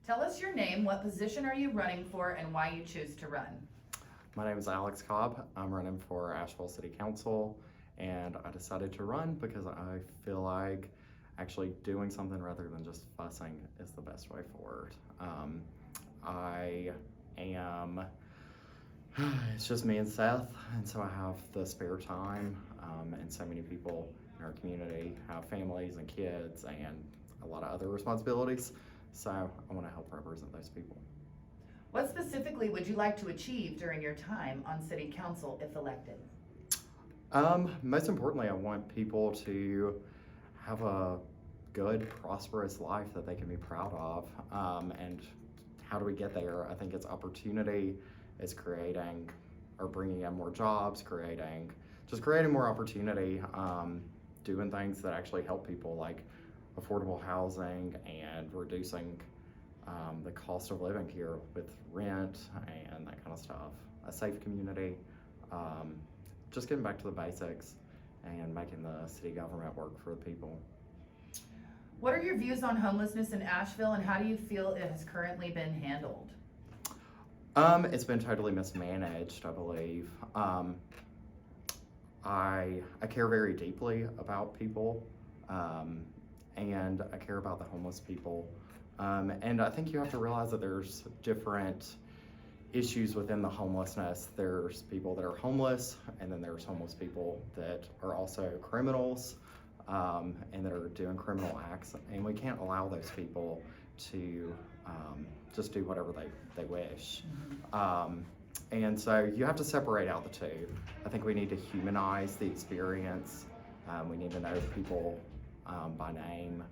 Tell us your name, what position are you running for, and why you choose to run. My name is Alex Cobb. I'm running for Asheville City Council, and I decided to run because I feel like actually doing something rather than just fussing is the best way forward. I am, it's just me and Seth, and so I have the spare time, and so many people in our community have families and kids and a lot of other responsibilities, so I want to help represent those people. What specifically would you like to achieve during your time on City Council if elected? Most importantly, I want people to have a good, prosperous life that they can be proud of. And how do we get there? I think it's opportunity, it's creating or bringing in more jobs, creating more opportunity, doing things that actually help people, like affordable housing and reducing the cost of living here with rent and that kind of stuff. A safe community, just getting back to the basics and making the city government work for the people. What are your views on homelessness in Asheville, and how do you feel it has currently been handled? It's been totally mismanaged, I believe. I care very deeply about people, and I care about the homeless people. And I think you have to realize that there's different issues within the homelessness. There's people that are homeless, and then there's homeless people that are also criminals, and that are doing criminal acts, and we can't allow those people to just do whatever they wish. And so you have to separate out the two. I think we need to humanize the experience. We need to know people by name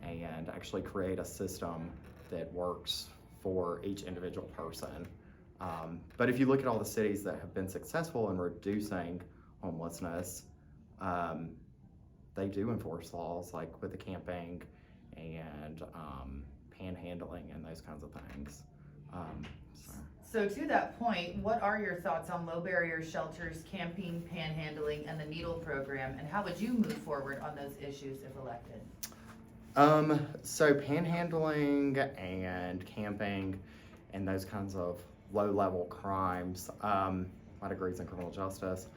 and actually create a system that works for each individual person. But if you look at all the cities that have been successful in reducing homelessness, they do enforce laws, like with the camping and panhandling and those kinds of things. So to that point, what are your thoughts on low barrier shelters, camping, panhandling, and the needle program, and how would you move forward on those issues if elected? So panhandling and camping and those kinds of low-level crimes, my degree's in criminal justice.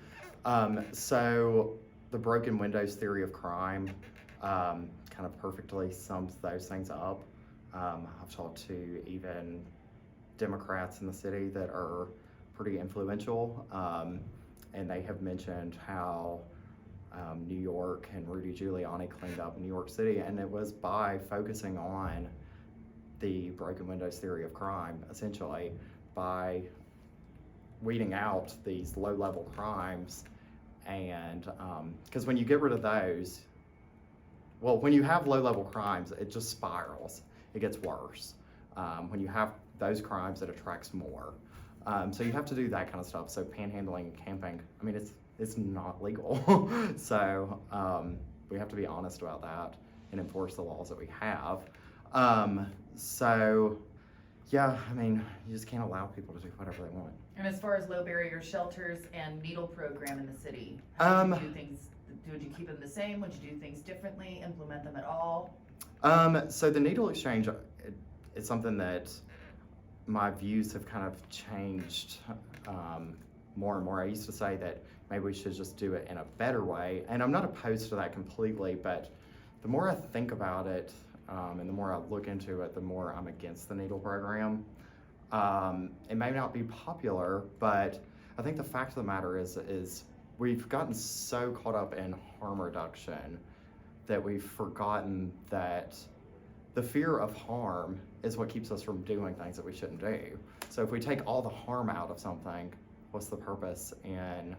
So the broken windows theory of crime kind of perfectly sums those things up. I've talked to even Democrats in the city that are pretty influential, and they have mentioned how New York and Rudy Giuliani cleaned up New York City, and it was by focusing on the broken windows theory of crime, essentially, by weeding out these low-level crimes. And because when you get rid of those, well, when you have low-level crimes, it just spirals. It gets worse. When you have those crimes, it attracts more. So you have to do that kind of stuff. So panhandling and camping, I mean, it's not legal. So we have to be honest about that and enforce the laws that we have. So yeah, I mean, you just can't allow people to do whatever they want. And as far as low barrier shelters and needle program in the city, how would you do things? Would you keep them the same? Would you do things differently? Implement them at all? So the needle exchange, it's something that my views have kind of changed more and more. I used to say that maybe we should just do it in a better way, and I'm not opposed to that completely, but the more I think about it, and the more I look into it, the more I'm against the needle program. It may not be popular, but I think the fact of the matter is we've gotten so caught up in harm reduction that we've forgotten that the fear of harm is what keeps us from doing things that we shouldn't do. So if we take all the harm out of something, what's the purpose in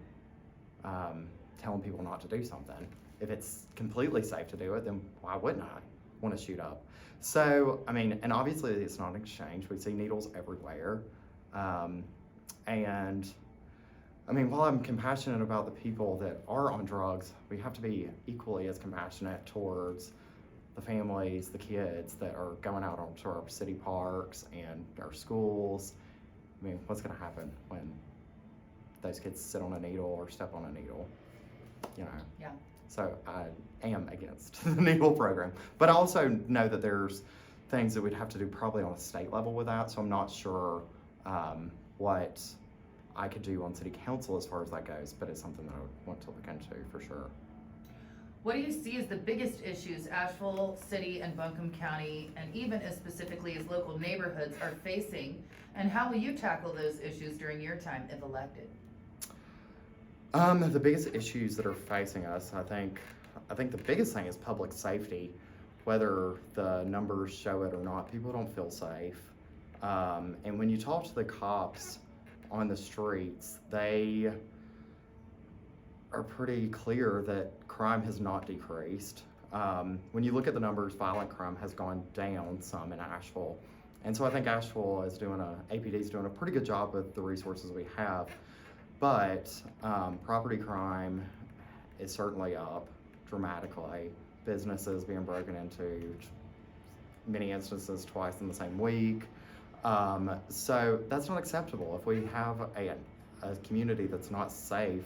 telling people not to do something? If it's completely safe to do it, then why wouldn't I want to shoot up? So, I mean, and obviously it's not an exchange. We see needles everywhere. And I mean, while I'm compassionate about the people that are on drugs, we have to be equally as compassionate towards the families, the kids that are going out onto our city parks and our schools. I mean, what's going to happen when those kids sit on a needle or step on a needle? You know? Yeah. So I am against the needle program, but I also know that there's things that we'd have to do probably on a state level with that, so I'm not sure what I could do on city council as far as that goes, but it's something that I would want to look into for sure. What do you see as the biggest issues Asheville City and Buncombe County, and even as specifically as local neighborhoods, are facing, and how will you tackle those issues during your time if elected? The biggest issues that are facing us, I think the biggest thing is public safety. Whether the numbers show it or not, people don't feel safe. And when you talk to the cops on the streets, they are pretty clear that crime has not decreased. When you look at the numbers, violent crime has gone down some in Asheville. And so I think Asheville is APD is doing a pretty good job with the resources we have. But property crime is certainly up dramatically. Businesses being broken into, many instances twice in the same week. So that's not acceptable. If we have a community that's not safe,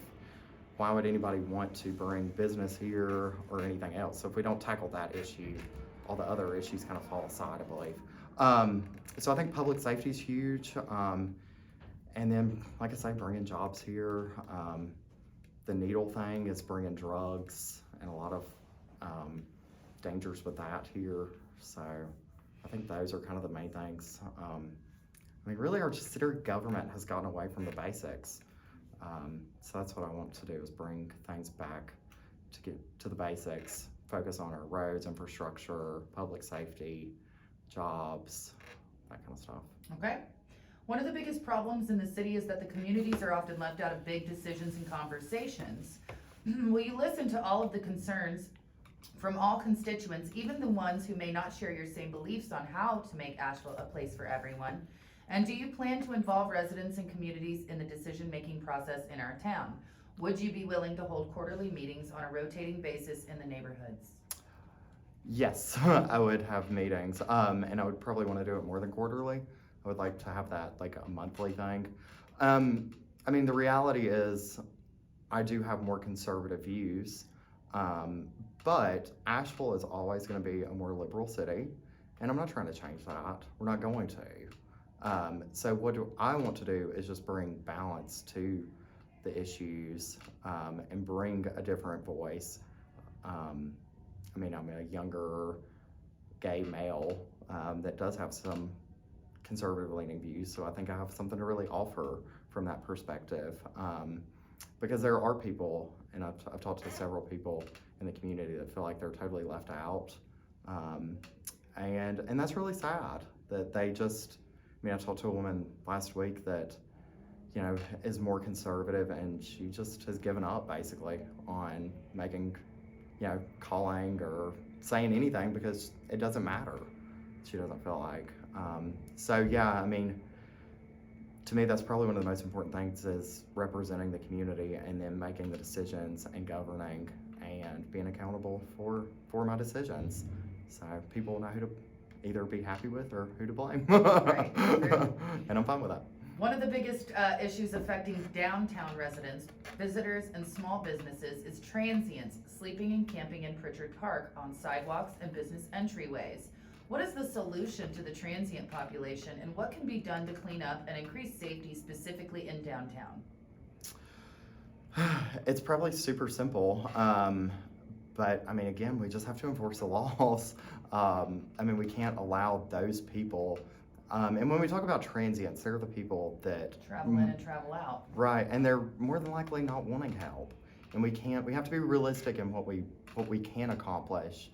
why would anybody want to bring business here or anything else? So if we don't tackle that issue, all the other issues kind of fall aside, I believe. So I think public safety is huge. And then, like I say, bringing jobs here. The needle thing is bringing drugs and a lot of dangers with that here. So I think those are kind of the main things. I mean, really our city government has gotten away from the basics. So that's what I want to do, is bring things back to get to the basics, focus on our roads, infrastructure, public safety, jobs, that kind of stuff. Okay. One of the biggest problems in the city is that the communities are often left out of big decisions and conversations. Will you listen to all of the concerns from all constituents, even the ones who may not share your same beliefs on how to make Asheville a place for everyone? And do you plan to involve residents and communities in the decision-making process in our town? Would you be willing to hold quarterly meetings on a rotating basis in the neighborhoods? Yes, I would have meetings, and I would probably want to do it more than quarterly. I would like to have that like a monthly thing. I mean, the reality is I do have more conservative views, but Asheville is always going to be a more liberal city, and I'm not trying to change that. We're not going to. So what I want to do is just bring balance to the issues, and bring a different voice. I mean, I'm a younger gay male that does have some conservative leaning views, so I think I have something to really offer from that perspective. Because there are people, and I've talked to several people in the community that feel like they're totally left out. And that's really sad that they just, I mean, I talked to a woman last week that, you know, is more conservative, and she just has given up basically on making, you know, calling or saying anything because it doesn't matter. She doesn't feel like. So yeah, I mean, to me, that's probably one of the most important things, is representing the community and then making the decisions and governing and being accountable for my decisions. So people know who to either be happy with or who to blame. Right. And I'm fine with that. One of the biggest issues affecting downtown residents, visitors, and small businesses is transients sleeping and camping in Pritchard Park on sidewalks and business entryways. What is the solution to the transient population, and what can be done to clean up and increase safety specifically in downtown? It's probably super simple, but I mean, again, we just have to enforce the laws. I mean, we can't allow those people. And when we talk about transients, they're the people that travel in and travel out. Right, and they're more than likely not wanting help. And we have to be realistic in what we can accomplish.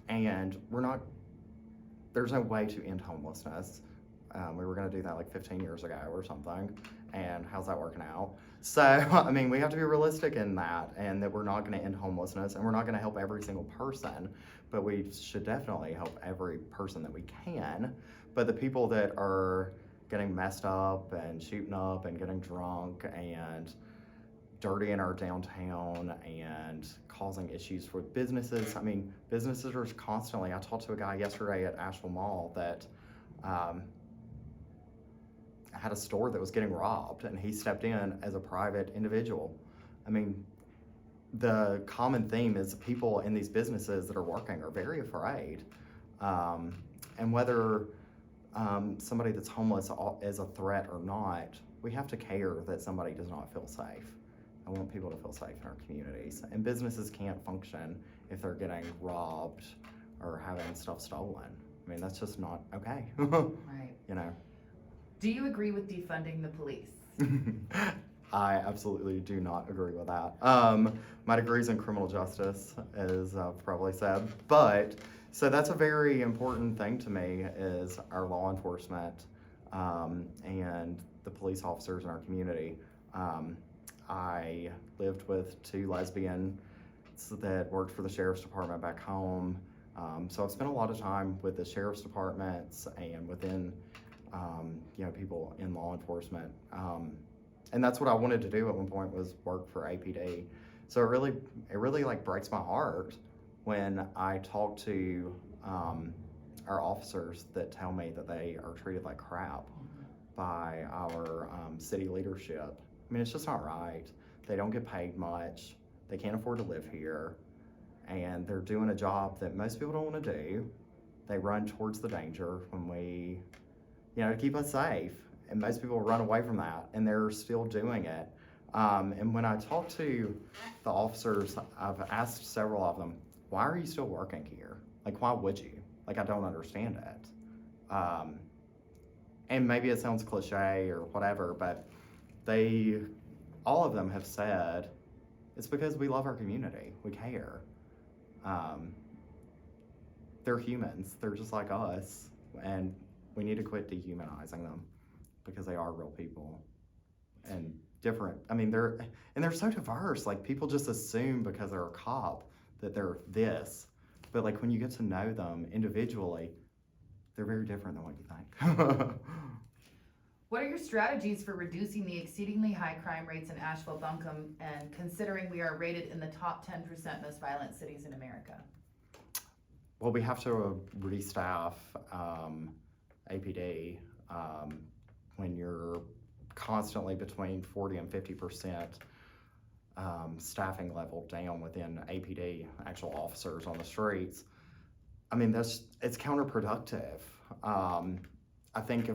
And there's no way to end homelessness. We were gonna do that like 15 years ago or something. And how's that working out? So, I mean, we have to be realistic in that, and that we're not gonna end homelessness, and we're not gonna help every single person, but we should definitely help every person that we can. But the people that are getting messed up and shooting up and getting drunk and dirty in our downtown and causing issues for businesses. I mean, businesses are constantly, I talked to a guy yesterday at Asheville Mall that had a store that was getting robbed, and he stepped in as a private individual. I mean, the common theme is people in these businesses that are working are very afraid. And whether somebody that's homeless is a threat or not, we have to care that somebody does not feel safe. I want people to feel safe in our communities. And businesses can't function if they're getting robbed or having stuff stolen. I mean, that's just not okay. Right. You know? Do you agree with defunding the police? I absolutely do not agree with that. My degree's in criminal justice, as I've probably said, but so that's a very important thing to me is our law enforcement and the police officers in our community. I lived with 2 lesbians that worked for the sheriff's department back home. So I've spent a lot of time with the sheriff's departments and within, people in law enforcement. And that's what I wanted to do at one point was work for APD. So it really like breaks my heart when I talk to our officers that tell me that they are treated like crap by our city leadership. I mean, it's just not right. They don't get paid much. They can't afford to live here. And they're doing a job that most people don't want to do. They run towards the danger when to keep us safe. And most people run away from that, and they're still doing it. And when I talk to the officers, I've asked several of them, why are you still working here? Like, why would you? Like, I don't understand it. And maybe it sounds cliche or whatever, but all of them have said, it's because we love our community. We care. They're humans. They're just like us. And we need to quit dehumanizing them because they are real people and different. I mean, they're so diverse. Like, people just assume because they're a cop that they're this. But like, when you get to know them individually, they're very different than what you think. What are your strategies for reducing the exceedingly high crime rates in Asheville, Buncombe, and considering we are rated in the top 10% most violent cities in America? Well, we have to restaff APD when you're constantly between 40 and 50% staffing level down within APD, actual officers on the streets. I mean, it's counterproductive. I think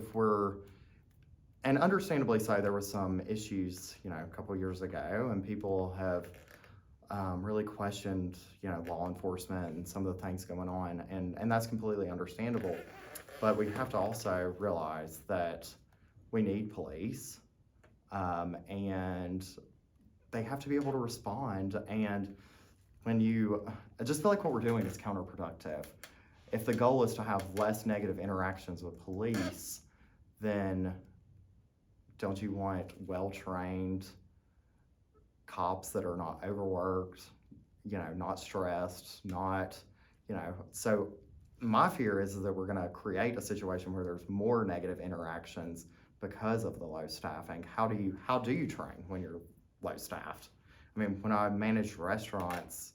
and understandably so, there was some issues, a couple years ago, and people have really questioned, law enforcement and some of the things going on, and that's completely understandable. But we have to also realize that we need police, and they have to be able to respond. And I just feel like what we're doing is counterproductive. If the goal is to have less negative interactions with police, then don't you want well-trained cops that are not overworked, not stressed, so my fear is that we're gonna create a situation where there's more negative interactions because of the low staffing. How do you train when you're low staffed? I mean, when I managed restaurants,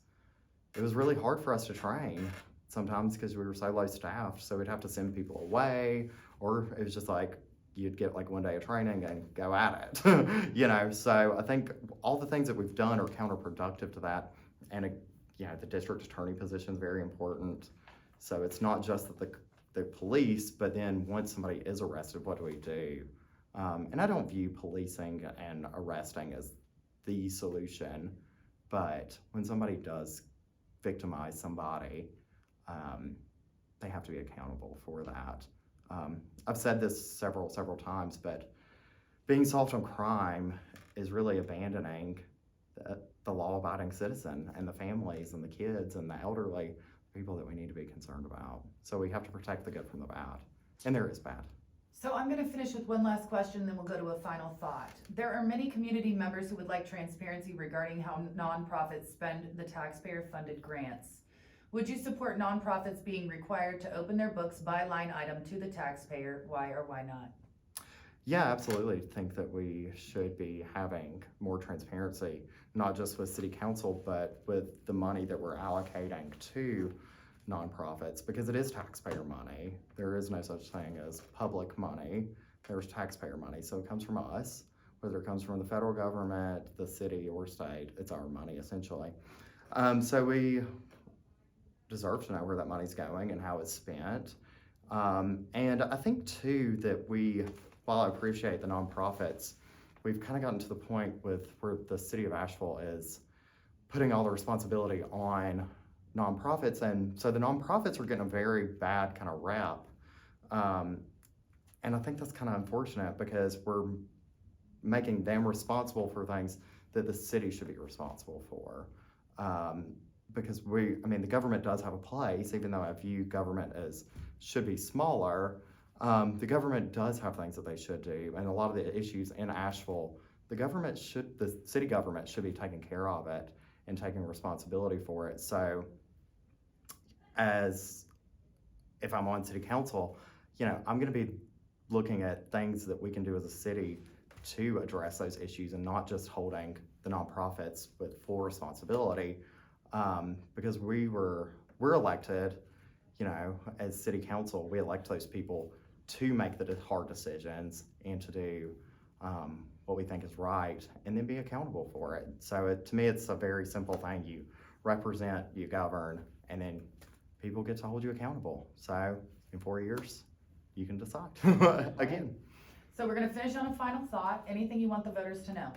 it was really hard for us to train sometimes because we were so low staffed, so we'd have to send people away, or it was just like, you'd get like 1 day of training and go at it, So I think all the things that we've done are counterproductive to that. And, the district attorney position is very important. So it's not just that the police, but then once somebody is arrested, what do we do? And I don't view policing and arresting as the solution, but when somebody does victimize somebody, they have to be accountable for that. I've said this several times, but being soft on crime is really abandoning the law-abiding citizen and the families and the kids and the elderly people that we need to be concerned about. So we have to protect the good from the bad, and there is bad. So I'm going to finish with one last question, then we'll go to a final thought. There are many community members who would like transparency regarding how nonprofits spend the taxpayer-funded grants. Would you support nonprofits being required to open their books by line item to the taxpayer? Why or why not? Yeah, absolutely. I think that we should be having more transparency, not just with city council, but with the money that we're allocating to nonprofits, because it is taxpayer money. There is no such thing as public money. There's taxpayer money. So it comes from us, whether it comes from the federal government, the city, or state, it's our money essentially. So we deserve to know where that money's going and how it's spent. And I think too that while I appreciate the nonprofits, we've kind of gotten to the point with where the city of Asheville is putting all the responsibility on nonprofits, and so the nonprofits are getting a very bad kind of rap. And I think that's kind of unfortunate because we're making them responsible for things that the city should be responsible for. Because the government does have a place, even though I view government as should be smaller. The government does have things that they should do, and a lot of the issues in Asheville, the city government should be taking care of it and taking responsibility for it. So, if I'm on city council, I'm going to be looking at things that we can do as a city to address those issues and not just holding the nonprofits with full responsibility, because we're elected, as city council, we elect those people to make the hard decisions and to do what we think is right and then be accountable for it. So to me, it's a very simple thing. You represent, you govern, and then people get to hold you accountable. So in 4 years, you can decide again. So we're gonna finish on a final thought. Anything you want the voters to know?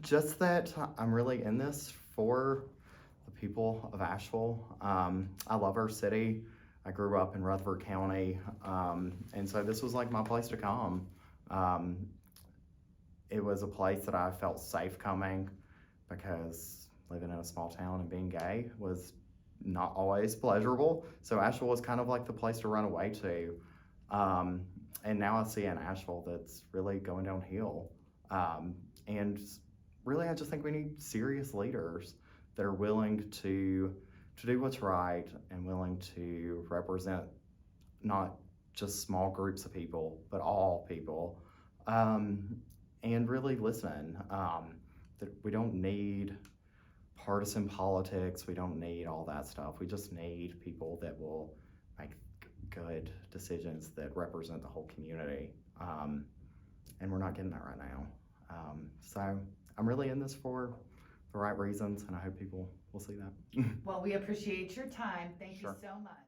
Just that I'm really in this for the people of Asheville. I love our city. I grew up in Rutherford County, and so this was like my place to come. It was a place that I felt safe coming because living in a small town and being gay was not always pleasurable. So Asheville was kind of like the place to run away to. And now I see an Asheville that's really going downhill. And really, I just think we need serious leaders that are willing to do what's right and willing to represent not just small groups of people, but all people. And really listen. That we don't need partisan politics. We don't need all that stuff. We just need people that will make good decisions that represent the whole community. And we're not getting that right now. So I'm really in this for the right reasons, and I hope people will see that. Well, we appreciate your time. Thank Sure. you so much.